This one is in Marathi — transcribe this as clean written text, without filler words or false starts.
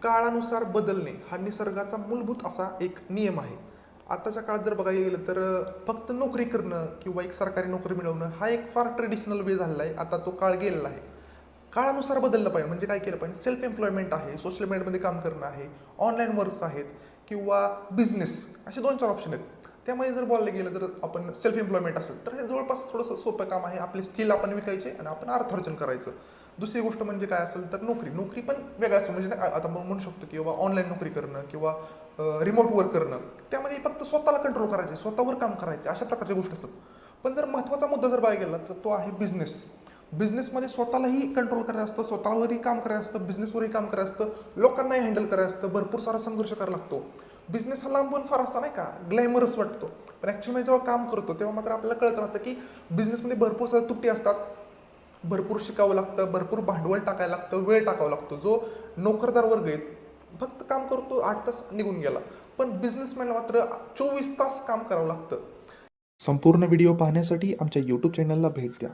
काळानुसार बदलणे हा निसर्गाचा मूलभूत असा एक नियम आहे. आताच्या काळात जर बघायला गेलं तर फक्त नोकरी करणं किंवा एक सरकारी नोकरी मिळवणं हा एक फार ट्रेडिशनल वे झालेला आहे. आता तो काळ गेलेला आहे. काळानुसार बदललं पाहिजे. म्हणजे काय केलं पाहिजे, सेल्फ एम्प्लॉयमेंट आहे, सोशल मीडियामध्ये काम करणं आहे, ऑनलाईन वर्क्स आहेत किंवा बिझनेस, असे 2-4 ऑप्शन आहेत. त्यामध्ये जर बोलायला गेलं तर आपण सेल्फ एम्प्लॉयमेंट असेल तर हे जवळपास थोडंसं सोपं काम आहे. आपले स्किल आपण विकायचे आणि आपण अर्थार्जन करायचं. दुसरी गोष्ट म्हणजे काय असेल तर नोकरी पण वेगळा असतो. म्हणजे आता आपण म्हणू शकतो की बाबा ऑनलाईन नोकरी करणं किंवा रिमोट वर्क करणं, त्यामध्ये फक्त स्वतःला कंट्रोल करायचे, स्वतःवर काम करायचे, अशा प्रकारच्या गोष्टी असतात. पण जर महत्त्वाचा मुद्दा जर बघायला गेला तर तो आहे बिझनेस. बिझनेसमध्ये स्वतःलाही कंट्रोल करायचं असतं, स्वतःवरही काम करायचं असतं, बिझनेसवरही काम करायचं असतं, लोकांनाही हँडल करायचं असतं, भरपूर सारा संघर्ष करायला लागतो. बिझनेस हा लांबून फार असा नाही का ग्लॅमरस वाटतो, पण ॲक्च्युअली जेव्हा काम करतो तेव्हा मात्र आपल्याला कळत राहतं की बिझनेसमध्ये भरपूर साऱ्या त्रुटी असतात, भरपूर शिकावं लागतं, भरपूर भांडवल टाकायला लागतं, वेळ टाकावा लागतो. जो नोकरदार वर्ग आहे फक्त काम करतो, 8 तास निघून गेला, पण बिझनेसमॅनला मात्र 24 तास काम करावं लागतं. संपूर्ण व्हिडिओ पाहण्यासाठी आमच्या यूट्यूब चॅनलला भेट द्या.